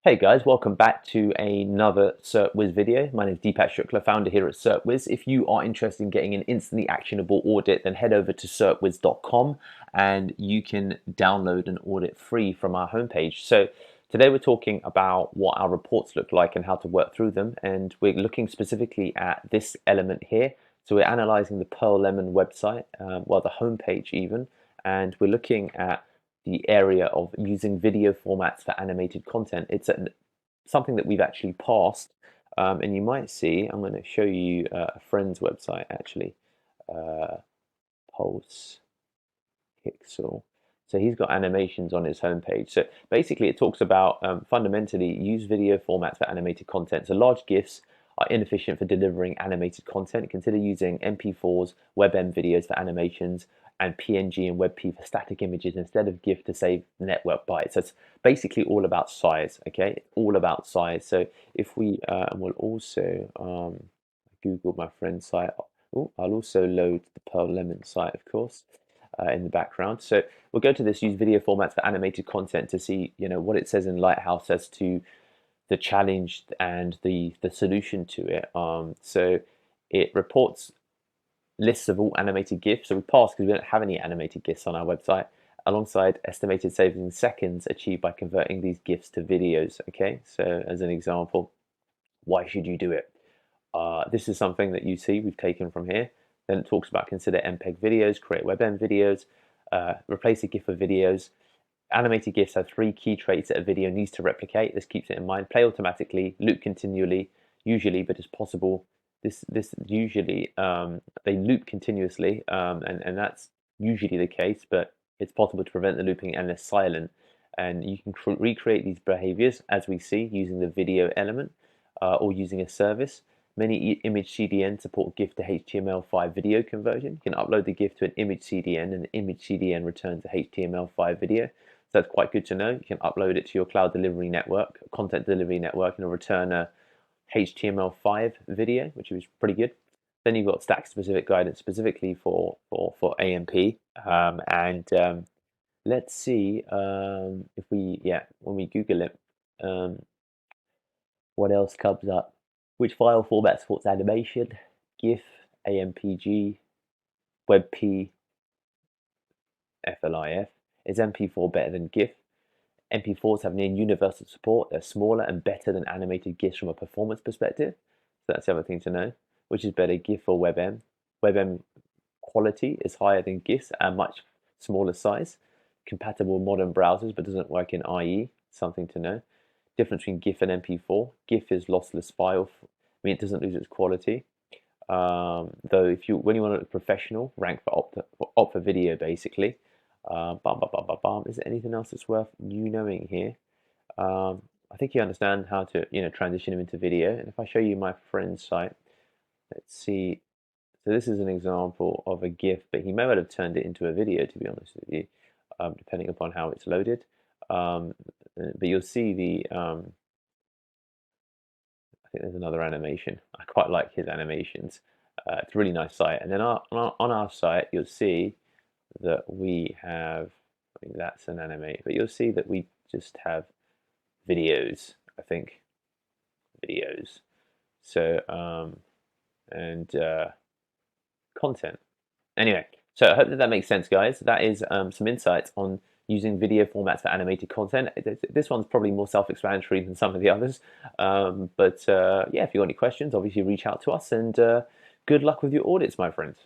Hey guys, welcome back to another Serpwizz video. My name is Deepak Shukla, founder here at Serpwizz. If you are interested in getting an instantly actionable audit, then head over to serpwizz.com and you can download an audit free from our homepage. So today we're talking about what our reports look like and how to work through them. And we're looking specifically at this element here. So we're analyzing the Pearl Lemon website, the homepage even, and we're looking at the area of using video formats for animated content. It's something that we've actually passed, and you might see, I'm going to show you a friend's website actually, Pulse Pixel. So he's got animations on his homepage. So basically it talks about fundamentally use video formats for animated content. So large GIFs are inefficient for delivering animated content. Consider using MP4s, WebM videos for animations, and PNG and WebP for static images instead of GIF to save network bytes. So it's basically all about size, okay? All about size. So if we, we'll also Google my friend's site. Oh, I'll also load the Pearl Lemon site, of course, in the background. So we'll go to this, use video formats for animated content to see, what it says in Lighthouse as to the challenge and the solution to it. So it reports lists of all animated GIFs. So we passed because we don't have any animated GIFs on our website, alongside estimated savings in seconds achieved by converting these GIFs to videos. Okay, so as an example, why should you do it? This is something that you see we've taken from here. Then it talks about consider MPEG videos, create WebM videos, replace a GIF with videos. Animated GIFs have 3 key traits that a video needs to replicate. This keeps it in mind. Play automatically, loop continually, usually, but it's possible. This usually they loop continuously, and that's usually the case, but it's possible to prevent the looping and they're silent. And you can recreate these behaviors as we see using the video element or using a service. Many image CDN support GIF to HTML5 video conversion. You can upload the GIF to an image CDN and the image CDN returns a HTML5 video. So that's quite good to know. You can upload it to your cloud delivery network, content delivery network, and it'll return a HTML5 video, which is pretty good. Then you've got stack specific guidance specifically for AMP. Let's see if we, when we Google it, what else comes up? Which file format supports animation? GIF, AMPG, WebP, FLIF. Is MP4 better than GIF? MP4s have near universal support. They're smaller and better than animated GIFs from a performance perspective. So that's the other thing to know. Which is better, GIF or WebM? WebM quality is higher than GIFs at a much smaller size. Compatible with modern browsers, but doesn't work in IE. Something to know. Difference between GIF and MP4. GIF is lossless file. It doesn't lose its quality. Though when you want to look professional, rank for opt for video basically. Is there anything else that's worth you knowing here? I think you understand how to transition them into video. And if I show you my friend's site, let's see. So this is an example of a GIF, but he may well have turned it into a video, to be honest with you, depending upon how it's loaded. But you'll see I think there's another animation. I quite like his animations. It's a really nice site. And then on our site, you'll see that we have, I mean, that's an animate, but you'll see that we just have videos, I think, videos. So, content. Anyway, so I hope that makes sense, guys. That is some insights on using video formats for animated content. This one's probably more self-explanatory than some of the others. Yeah, if you've got any questions, obviously reach out to us, and good luck with your audits, my friends.